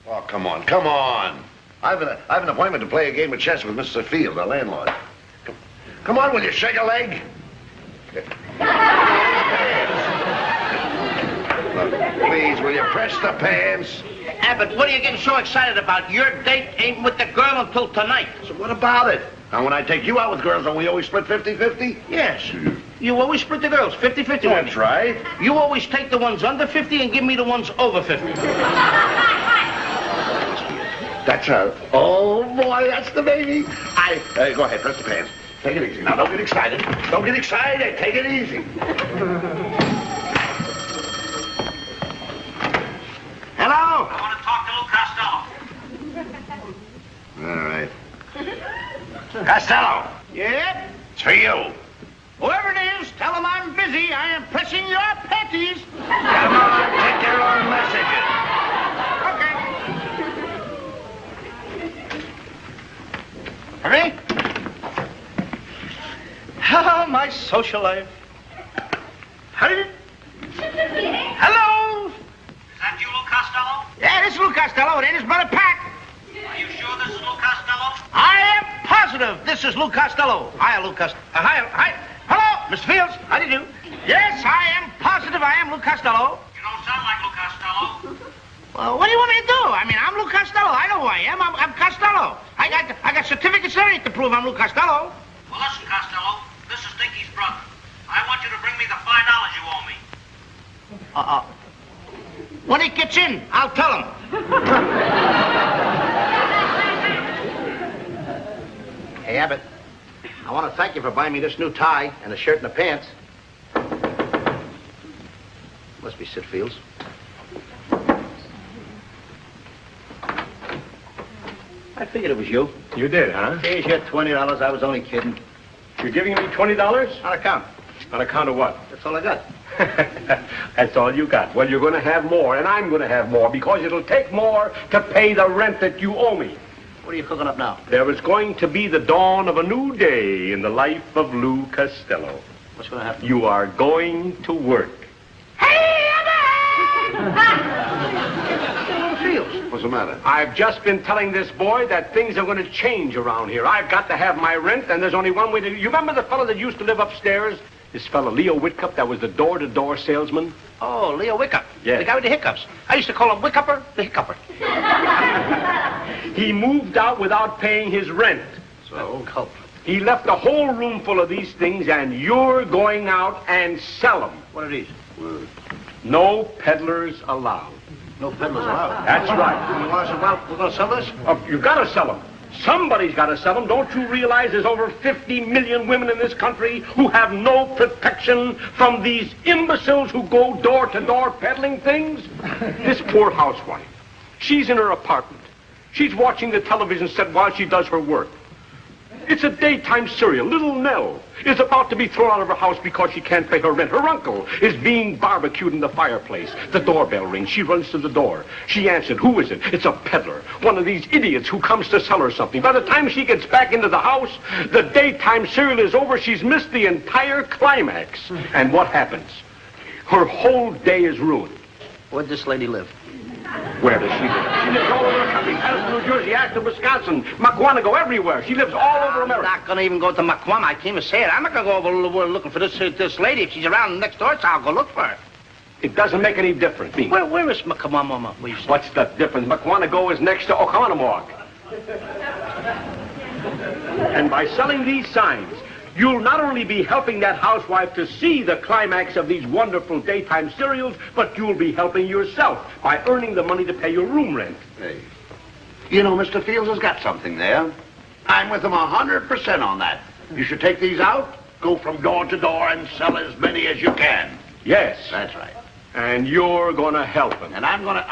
Oh, come on, come on. I've an appointment to play a game of chess with Mr. Field, our landlord. Come on, will you shake a leg? Look, please, will you press the pants? Abbott, what are you getting so excited about? Your date ain't with the girl until tonight. So what about it? Now, when I take you out with girls, don't we always split 50-50? Yes. You always split the girls, 50-50. That's right. You always take the ones under 50 and give me the ones over 50. That's her. Oh, boy, that's the baby. Go ahead, press the pants. Take it easy. Now, don't get excited. Don't get excited. Take it easy. Hello? I want to talk to Lou Costello. All right. Costello. Yeah? It's for you. Whoever it is, tell him I'm busy. I am pressing your panties. Come on, take your own messages. Okay. Ready? Oh, my social life. Hello? Is that you, Lou Costello? Yeah, this is Lou Costello. It ain't his brother Pat. Are you sure this is Lou Costello? I am positive this is Lou Costello. Hi, Lou Costello. Hi. Hello, Mr. Fields. How do you do? Yes, I am positive I am Lou Costello. You don't sound like Lou Costello. Well, what do you want me to do? I mean, I'm Lou Costello. I know who I am. I'm Costello. I got certificates and everything to prove I'm Lou Costello. Well, listen, Costello. This is Dinky's brother. I want you to bring me the $5 you owe me. When he gets in, I'll tell him. Hey, Abbott, I want to thank you for buying me this new tie and a shirt and the pants. Must be Sid Fields. I figured it was you. You did, huh? Here's your $20. I was only kidding. You're giving me $20? On account. On account of what? That's all I got. That's all you got. Well, you're going to have more, and I'm going to have more, because it'll take more to pay the rent that you owe me. What are you cooking up now? There is going to be the dawn of a new day in the life of Lou Costello. What's going to happen? You are going to work. Hey, Abbott! What's the matter? I've just been telling this boy that things are going to change around here. I've got to have my rent, and there's only one way to... You remember the fellow that used to live upstairs? This fellow, Leo Whitcup, that was the door-to-door salesman? Oh, Leo Wickup. Yes. The guy with the hiccups. I used to call him Wickupper, the Hiccuper. He moved out without paying his rent. So? Culp. He left a whole room full of these things, and you're going out and sell them. What are these? No peddlers allowed. No peddlers allowed. That's right. You want us to, well, we're going to sell this? You've got to sell them. Somebody's got to sell them. Don't you realize there's over 50 million women in this country who have no protection from these imbeciles who go door to door peddling things? This poor housewife, she's in her apartment. She's watching the television set while she does her work. It's a daytime serial. Little Nell is about to be thrown out of her house because she can't pay her rent. Her uncle is being barbecued in the fireplace. The doorbell rings. She runs to the door. She answered. Who is it? It's a peddler. One of these idiots who comes to sell her something. By the time she gets back into the house, the daytime serial is over. She's missed the entire climax. And what happens? Her whole day is ruined. Where'd this lady live? Where does she live? She lives all over the country. Patterson, New Jersey, Ashton, Wisconsin, Maquanago, everywhere. She lives all over America. I'm not going to even go to Maquama. I can't even say it. I'm not going to go over the world looking for this lady. If she's around next door, so I'll go look for her. It doesn't make any difference. Where is Maquama? What's the difference? Maquanago is next to Oconomowoc. And by selling these signs, you'll not only be helping that housewife to see the climax of these wonderful daytime serials, but you'll be helping yourself by earning the money to pay your room rent. Hey, you know, Mr. Fields has got something there. I'm with him 100% on that. You should take these out, go from door to door, and sell as many as you can. Yes. That's right. And you're going to help him. And I'm going to...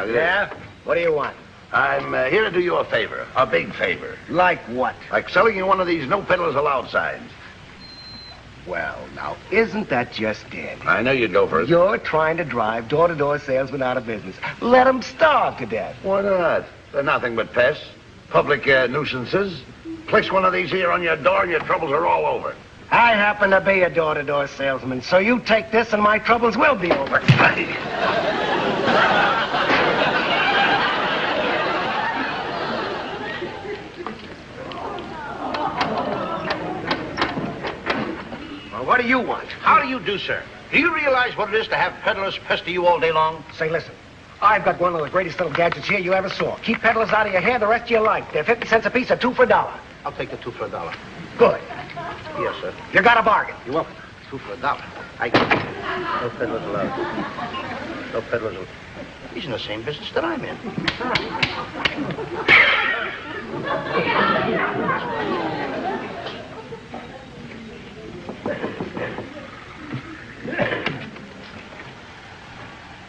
Yeah? What do you want? I'm here to do you a favor, a big favor. Like what? Like selling you one of these no peddlers allowed signs. Well, now, isn't that just dandy? I know you'd go for it. You're trying to drive door-to-door salesmen out of business. Let them starve to death. Why not? They're nothing but pests. public nuisances. Place one of these here on your door and your troubles are all over. I happen to be a door-to-door salesman, so you take this and my troubles will be over. Well, what do you want? How do you do, sir? Do you realize what it is to have peddlers pester you all day long? Say, listen, I've got one of the greatest little gadgets here you ever saw. Keep peddlers out of your hair the rest of your life. They're 50 cents a piece or 2 for $1. I'll take the 2 for $1. Good. Yes, sir. You got a bargain. You're welcome. 2 for $1. No peddlers allowed. No peddlers allowed. He's in the same business that I'm in.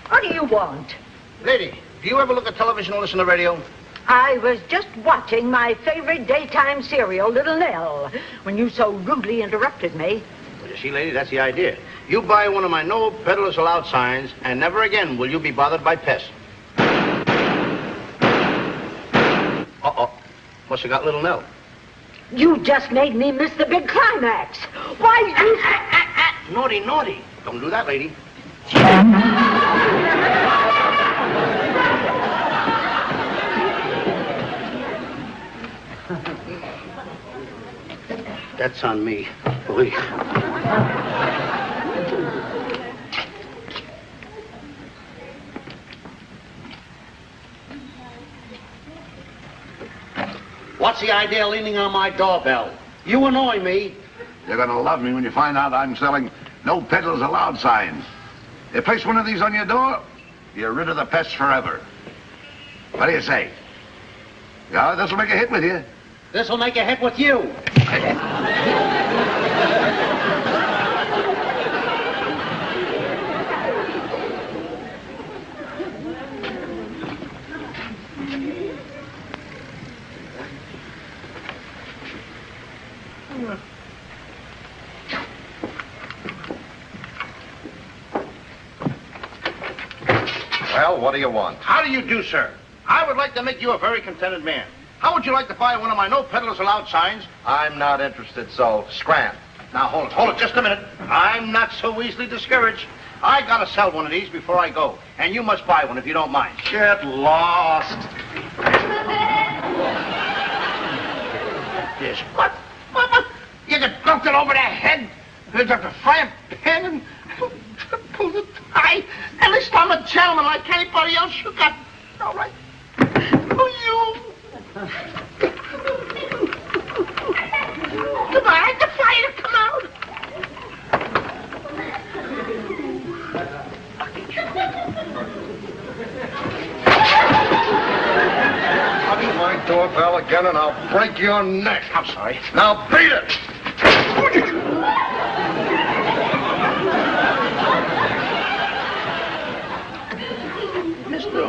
What do you want? Lady, do you ever look at television or listen to radio? I was just watching my favorite daytime serial, Little Nell, when you so rudely interrupted me. Well, you see, lady, that's the idea. You buy one of my no peddlers allowed signs, and never again will you be bothered by pests. Uh-oh. Must have got Little Nell. You just made me miss the big climax. Why, you... Naughty, naughty. Don't do that, lady. That's on me. Believe. What's the idea of leaning on my doorbell? You annoy me. You're gonna love me when you find out I'm selling no peddlers allowed signs. You place one of these on your door, you're rid of the pests forever. What do you say? Yeah, this'll make a hit with you. This'll make a hit with you. Well, what do you want? How do you do, sir? I would like to make you a very contented man. How would you like to buy one of my no peddlers allowed signs? I'm not interested, so scram. Now, hold it just a minute. I'm not so easily discouraged. I gotta sell one of these before I go, and you must buy one if you don't mind. Get lost. Yes. What? You get dunked it over the head? You got the frying pan and pull the tie? At least I'm a gentleman like anybody else. You got... All right. Oh, you... Come on, I defy you to come out. I'll beat my doorbell again and I'll break your neck. I'm sorry. Now beat it! Mr.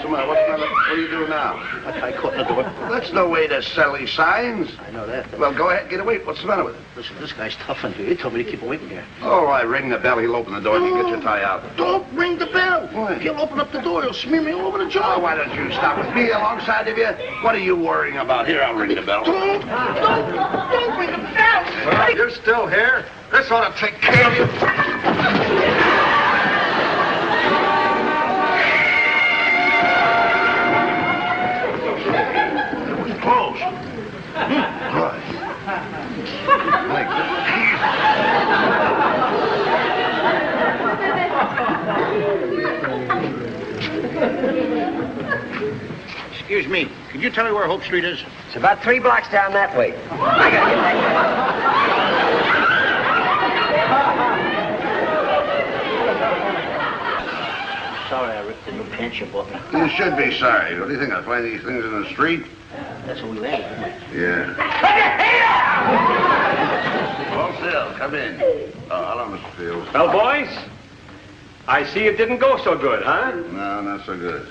What's the matter? What do you do now? I caught in the door. That's no way to sell these signs. I know that. Well, go ahead, get away. What's the matter with it? Listen, this guy's tough on you. He told me to keep away from here. All right, ring the bell. He'll open the door and you can get your tie out. Don't ring the bell. Why? He'll open up the door. He'll smear me all over the Oh, job. why don't you stop with me alongside of you? What are you worrying about? Here, I'll ring the bell. Don't ring the bell. Well, you're still here. This ought to take care of you. Close. Right. Like Excuse me. Could you tell me where Hope Street is? It's about 3 blocks down that way. I gotta get back. Sorry I ripped the new pants you bought me. You should be sorry. What do you think? I find these things in the street? That's what we landed, didn't we? Yeah. Hold still. Come in. Oh, hello, Mr. Fields. Well, boys, I see it didn't go so good, huh? No, not so good.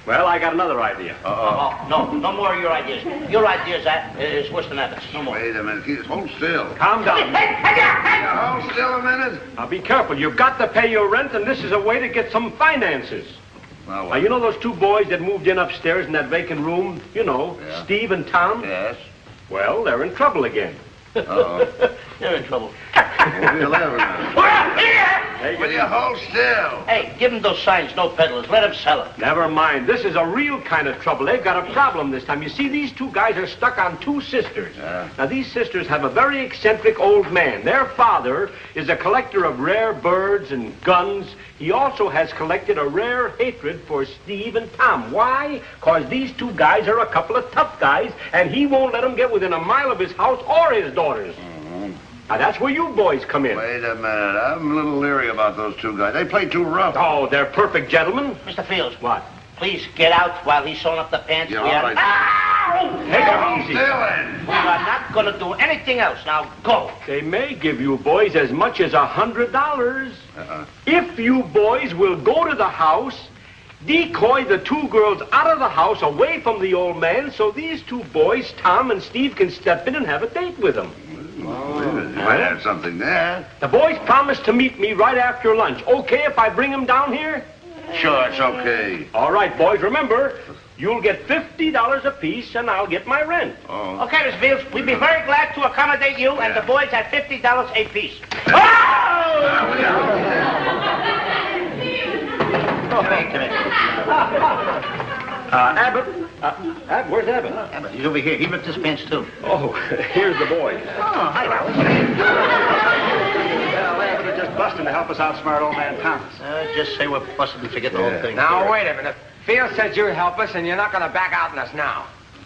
Well, I got another idea. Oh, no more of your ideas. Your ideas is worse than Abbott's. No more. Wait a minute. Hold still. Calm down. Hold still a minute. Now, be careful. You've got to pay your rent, and this is a way to get some finances. Well, You know those two boys that moved in upstairs in that vacant room? You know, Yeah. Steve and Tom? Yes. Well, they're in trouble again. Uh-oh. You're in trouble. We'll have it. Will you hold still? Hey, give him those signs, no peddlers. Let him sell it. Never mind. This is a real kind of trouble. They've got a problem this time. You see, these two guys are stuck on two sisters. Yeah. Now, these sisters have a very eccentric old man. Their father is a collector of rare birds and guns. He also has collected a rare hatred for Steve and Tom. Why? Because these two guys are a couple of tough guys, and he won't let them get within a mile of his house or his daughters. Now, that's where you boys come in. Wait a minute. I'm a little leery about those two guys. They play too rough. Oh, they're perfect gentlemen. Mr. Fields. What? Please get out while he's sewing up the pants. Yeah, We all are- right. Ow! Take it easy. Dylan! We are not going to do anything else. Now, go. They may give you boys as much as $100 if you boys will go to the house, decoy the two girls out of the house away from the old man so these two boys, Tom and Steve, can step in and have a date with them. You might have something there. The boys promised to meet me right after lunch. Okay if I bring them down here? Sure, it's okay. All right, boys, remember, you'll get $50 apiece and I'll get my rent. Oh. Okay, Mr. Fields, we'd be very glad to accommodate you and Yeah. the boys at $50 apiece. Abbott? Where's Abbott? Yeah, but he's over here. He ripped his pants, too. Oh, here's the boy. Oh, hi, Ralph. Well, Abbott are just busting to help us outsmart old man Thomas. Just say we're busted and forget the whole thing. Now, wait a minute. Fields said you'd help us, and you're not going to back out on us now.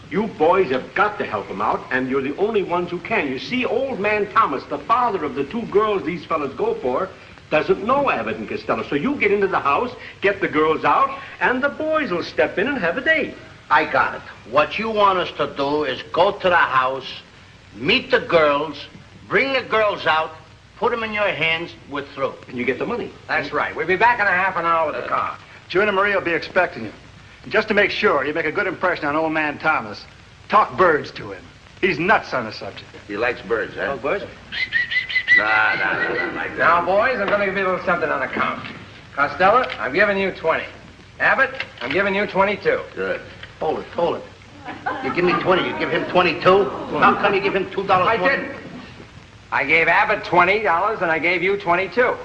You boys have got to help him out, and you're the only ones who can. You see, old man Thomas, the father of the two girls these fellas go for, doesn't know Abbott and Costello. So you get into the house, get the girls out, and the boys will step in and have a date. I got it. What you want us to do is go to the house, meet the girls, bring the girls out, put them in your hands, we're through. And you get the money. That's right. We'll be back in a half an hour with the car. June and Maria will be expecting you. And just to make sure you make a good impression on old man Thomas, talk birds to him. He's nuts on the subject. He likes birds, huh? Oh, boys? Nah, like that. Now, boys, I'm going to give you a little something on account. Costello, I'm giving you 20. Abbott, I'm giving you 22. Good. Hold it. You give me 20, you give him 22? How come you give him $2 I more? didn't. I gave Abbott $20, and I gave you 22.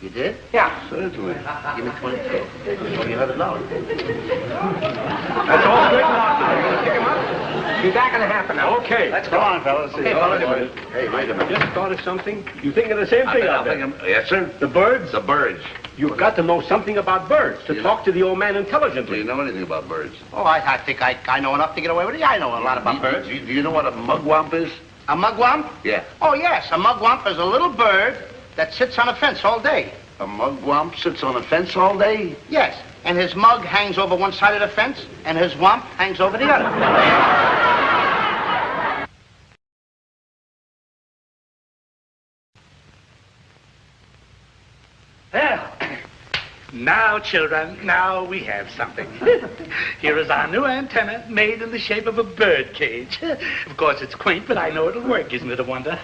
You did? Yeah. Certainly. Give me 22. Oh, you had $1. That's all good enough. Pick him up. Be back in a half an hour. Okay. Let's Come go. on, fellas. Okay, Wait a minute. Hey, wait a minute. Just thought of something. You thinking of the same thing, I Abbott? think yes, sir? The birds? The birds. You've got to know something about birds to You talk to the old man Do intelligently. you know anything about birds? Oh, I think I know enough to get away with it. I know a lot about birds. Do you know what a mugwump is? A mugwump? Yeah. Oh, yes. A mugwump is a little bird that sits on a fence all day. A mugwump sits on a fence all day? Yes. And his mug hangs over one side of the fence, and his wump hangs over the other. Well, now, children, now we have something. Here is our new antenna made in the shape of a bird cage. Of course, it's quaint, but I know it'll work. Isn't it a wonder?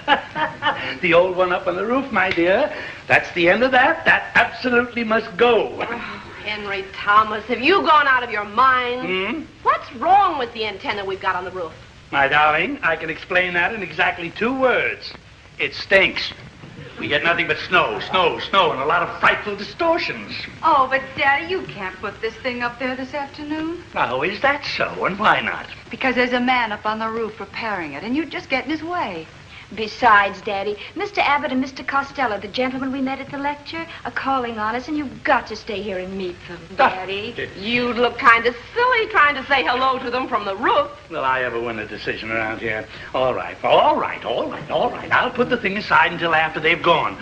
The old one up on the roof, my dear, that's the end of that. That absolutely must go. Henry Thomas, have you gone out of your mind? What's wrong with the antenna we've got on the roof? My darling, I can explain that in exactly 2 words. It stinks. We get nothing but snow, and a lot of frightful distortions. Oh, but Daddy, you can't put this thing up there this afternoon. Now, is that so, and why not? Because there's a man up on the roof repairing it, and you'd just get in his way. Besides, Daddy, Mr. Abbott and Mr. Costello, the gentlemen we met at the lecture, are calling on us, and you've got to stay here and meet them. Daddy, you'd look kind of silly trying to say hello to them from the roof. Will I ever win a decision around here? All right. I'll put the thing aside until after they've gone.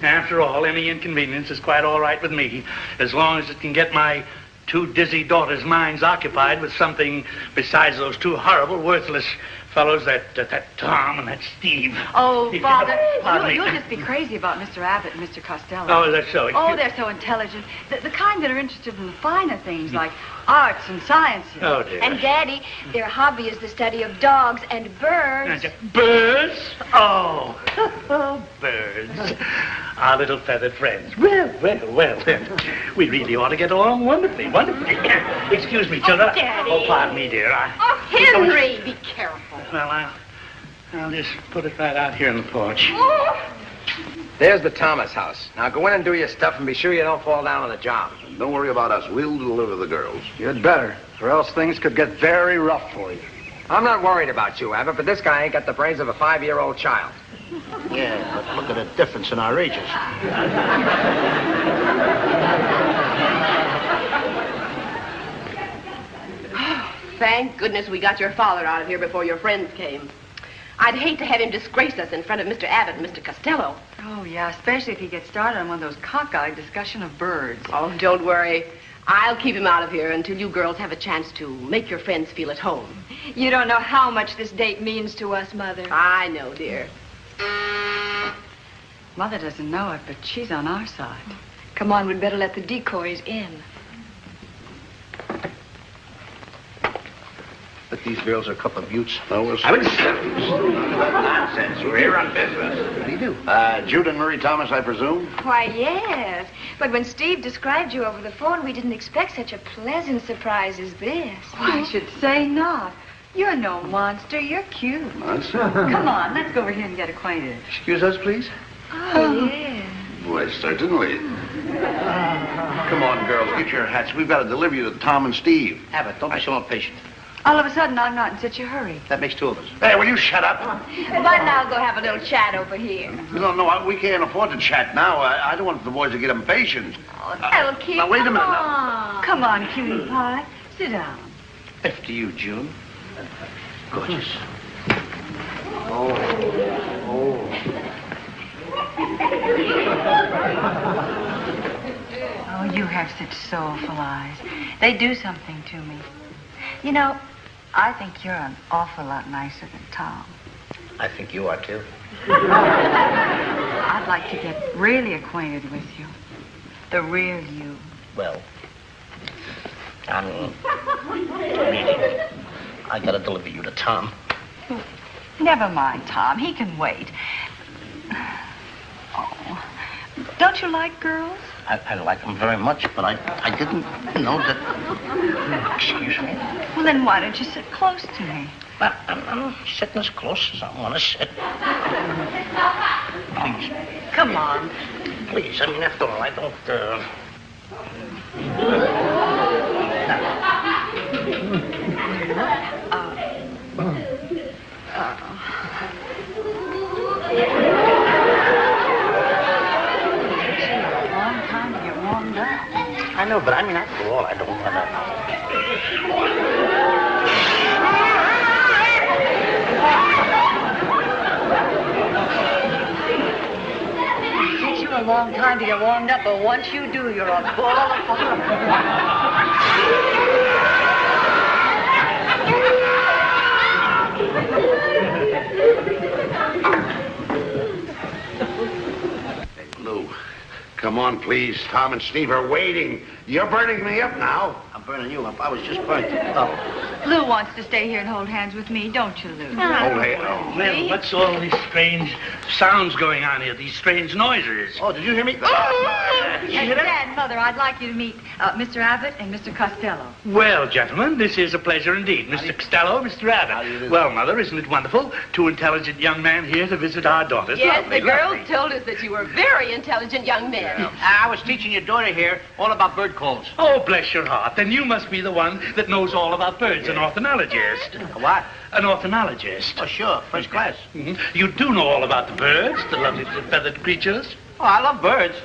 After all, any inconvenience is quite all right with me, as long as it can get my 2 dizzy daughters' minds occupied with something besides those 2 horrible, worthless Fellows, that Tom and that Steve. Oh, Father, Pardon me. you'll just be crazy about Mr. Abbott and Mr. Costello. Oh, that's so. Oh, they're so intelligent. The kind that are interested in the finer things like arts and sciences. Oh, dear. And, Daddy, their hobby is the study of dogs and birds. Birds? Oh, birds. Our little feathered friends. Well. We really ought to get along wonderfully. Excuse me, children. Oh, Daddy. Oh, pardon me, dear. Oh, Henry, be careful. Well, I'll just put it right out here on the porch. Oh. There's the Thomas house. Now go in and do your stuff and be sure you don't fall down on the job. Don't worry about us. We'll deliver the girls. You'd better, or else things could get very rough for you. I'm not worried about you, Abbott, but this guy ain't got the brains of a 5-year-old child. Yeah, but look at the difference in our ages. Thank goodness we got your father out of here before your friends came. I'd hate to have him disgrace us in front of Mr. Abbott and Mr. Costello. Oh, yeah, especially if he gets started on one of those cockeyed discussion of birds. Oh, don't worry. I'll keep him out of here until you girls have a chance to make your friends feel at home. You don't know how much this date means to us, Mother. I know, dear. Mother doesn't know it, but she's on our side. Come on, we'd better let the decoys in. But these girls are a couple of beauts. No, we'll see. Nonsense. We're here on business. What do you do? Jude and Marie Thomas, I presume? Why, yes. But when Steve described you over the phone, we didn't expect such a pleasant surprise as this. Why, I should say not. You're no monster. You're cute. Nonsense. Come on, let's go over here and get acquainted. Excuse us, please. Oh, yes. Why, certainly. Come on, girls, get your hats. We've got to deliver you to Tom and Steve. Abbott, don't be so impatient. All of a sudden, I'm not in such a hurry. That makes two of us. Hey, will you shut up? But now go have a little chat over here. No, we can't afford to chat now. I don't want the boys to get impatient. Oh, that'll keep Now, wait a them minute on. Come on, cutie pie. Sit down. After you, June. Gorgeous. Oh, you have such soulful eyes. They do something to me. You know, I think you're an awful lot nicer than Tom. I think you are, too. I'd like to get really acquainted with you. The real you. Well, really, I gotta deliver you to Tom. Never mind, Tom. He can wait. Oh, don't you like girls? I like them very much, but I didn't know that... Excuse me? Well, then why don't you sit close to me? But I'm sitting as close as I want to sit. Please. Come on. Please, I mean, after all, I don't, I know, but I mean, after all, I don't want It takes you a long time to get warmed up, but once you do, you're a bull of a fire. Lou, come on, please. Tom and Steve are waiting. You're burning me up now. I'm burning you up. I was just burnt up. Lou wants to stay here and hold hands with me, don't you, Lou? Oh, hey, oh. Well, what's all these strange sounds going on here? These strange noises? Oh, did you hear me? Dad, Mother, I'd like you to meet Mr. Abbott and Mr. Costello. Well, gentlemen, this is a pleasure indeed. Mr. Costello, Mr. Abbott. Well, Mother, isn't it wonderful? Two intelligent young men here to visit our daughters. Yes, Lovely, the girls lovely. told us that you were very intelligent young men. I was teaching your daughter here all about bird calls. Oh, bless your heart. Then you must be the one that knows all about birds, an ornithologist. What? An ornithologist. Oh, sure. First class. You do know all about the birds, the lovely little feathered creatures. Oh, I love birds.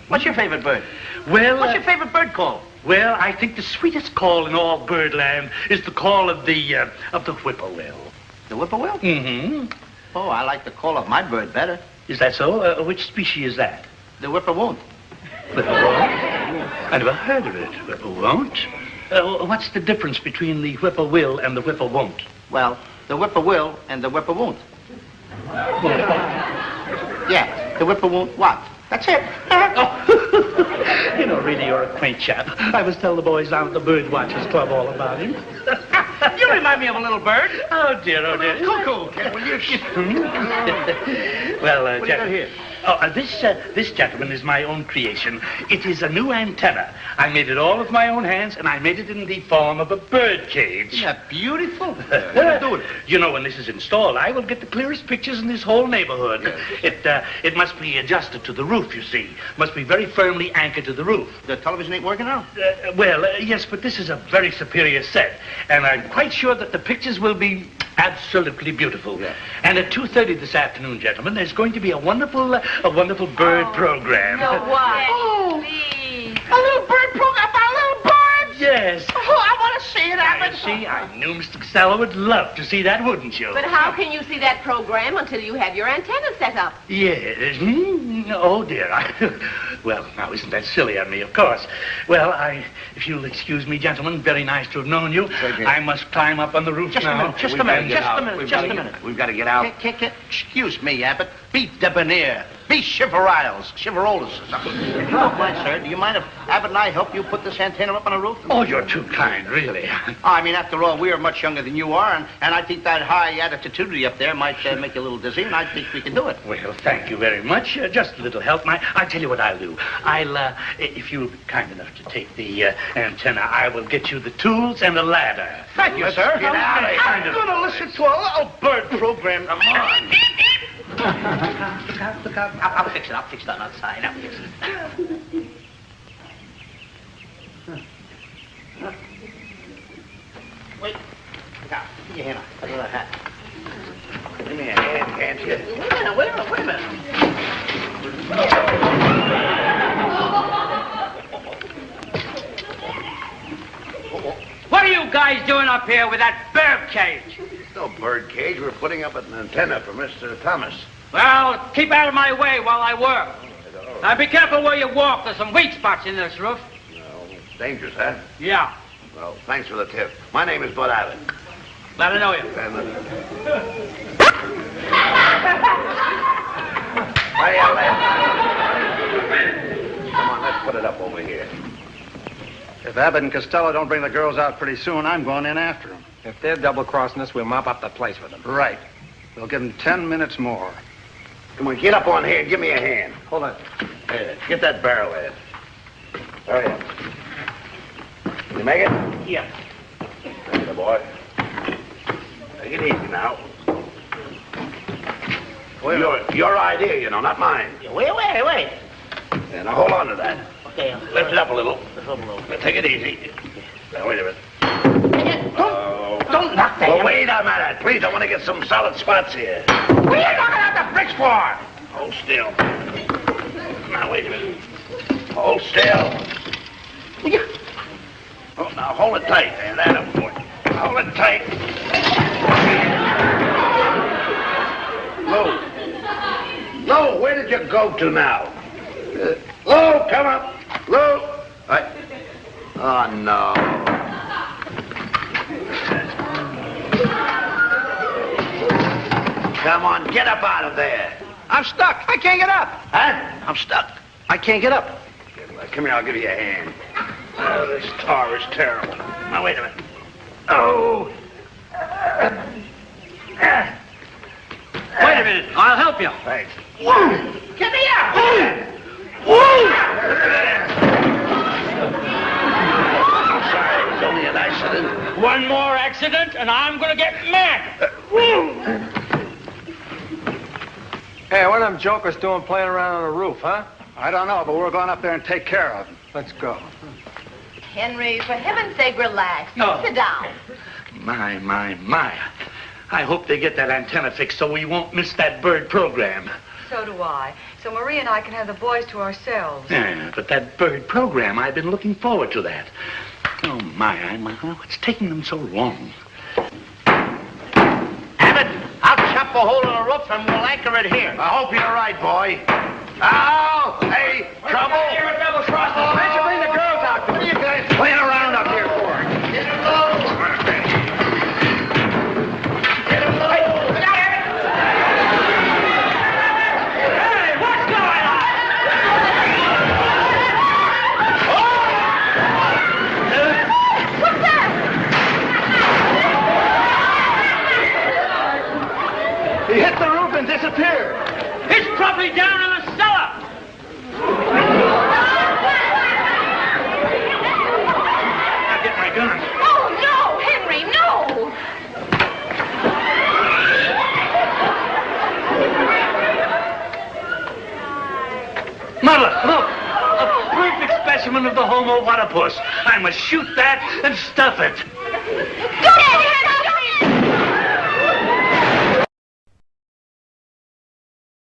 What's your favorite bird? Well, What's your favorite bird call? Well, I think the sweetest call in all birdland is the call of the whippoorwill. The whippoorwill? Mm-hmm. Oh, I like the call of my bird better. Is that so? Which species is that? The whippoorwill. Whippoorwill? I never heard of it. Whippoorwill. What's the difference between the whippoorwill and the whippoorwill? Well, the whipper will and the whipper won't. Yeah, the whipper won't what? That's it. You know, really, you're a quaint chap. I was telling the boys down at the Bird Watchers Club all about him. You remind me of a little bird. Oh, dear, oh, dear. Cuckoo, kid, will you? Well, What do you got here? This gentleman is my own creation. It is a new antenna. I made it all with my own hands, and I made it in the form of a bird cage. Isn't that beautiful? Do it. You know, when this is installed, I will get the clearest pictures in this whole neighborhood. Yes. It must be adjusted to the roof, you see. Must be very firmly anchored to the roof. The television ain't working now? Yes, but this is a very superior set, and I'm quite sure that the pictures will be absolutely beautiful. Yeah. And at 2:30 this afternoon, gentlemen, there's going to be a wonderful bird program. No, why? Oh, Please. a little bird program about little birds? Yes. Oh, I want to see it, Abbott. See, I knew Mr. Costello would love to see that, wouldn't you? But how can you see that program until you have your antenna set up? Yes. Oh, dear. Well, now, isn't that silly of me, of course. Well, if you'll excuse me, gentlemen, very nice to have known you. I must climb up on the roof now. Just a minute. We've got to get out. Excuse me, Abbott. Be debonair. Be chivalrous or something. If you don't mind, sir, do you mind if Abbott and I help you put this antenna up on the roof? Oh, you're too kind, really. I mean, after all, we are much younger than you are, and I think that high attitudinity up there might make you a little dizzy, and I think we can do it. Well, thank you very much. Just a little help. I'll tell you what I'll do. If you'll be kind enough to take the antenna, I will get you the tools and a ladder. Thank you, sir. Get out of here. I'm going to listen to a little bird program. Come on. Look out. I'll fix it on outside. I'll fix it. Wait. Look out. Give me your hand on. Look at that hat. Give me a hand, can't you? Wait a minute. What are you guys doing up here with that bird cage? No bird cage. We're putting up an antenna for Mr. Thomas. Well, keep out of my way while I work. Now, be careful where you walk. There's some weak spots in this roof. No, dangerous, huh? Yeah. Well, thanks for the tip. My name is Bud Abbott. Glad to know you. Come on, let's put it up over here. If Abbott and Costello don't bring the girls out pretty soon, I'm going in after them. If they're double-crossing us, we'll mop up the place with them. Right. We'll give them 10 minutes more. Come on, get up on here and give me a hand. Hold on. Here, get that barrel in. Hurry up. Can you make it? Yeah. There, boy. Take it easy now. Your idea, you know, not mine. Wait. Yeah, now hold on to that. Okay. Lift it up a little. Now, take it easy. Now, wait a minute. Don't knock that. Well, wait a minute. Please, I want to get some solid spots here. What are you knocking out the bricks for? Hold still. Now, wait a minute. Hold still. Oh, now, hold it tight. There, that boy. Hold it tight. Lou, where did you go to now? Lou, come up. Lou. Oh, no. Come on, get up out of there. I'm stuck. I can't get up. Huh? I'm stuck. I can't get up. Come here, I'll give you a hand. Oh, this tar is terrible. Now, wait a minute. Oh. Wait a minute. I'll help you. Thanks. Get me out. I'm sorry, it was only an accident. One more accident, and I'm going to get mad. Hey, what are them jokers doing playing around on the roof, huh? I don't know, but we're going up there and take care of them. Let's go. Henry, for heaven's sake, relax. No. Sit down. My. I hope they get that antenna fixed so we won't miss that bird program. So do I. So Marie and I can have the boys to ourselves. Yeah, but that bird program, I've been looking forward to that. Oh, my, what's taking them so long? Abbott, I'll chop a hole in the roof and we'll anchor it here. I hope you're right, boy. Ow! Hey, trouble! You're a double crosser. Why don't you bring the girls out? What are you guys playing around up here for? Get it low! Get way down in the cellar. I'll get my gun. Oh, no, Henry, no! Mother, look! A perfect specimen of the homo platypus. I must shoot that and stuff it.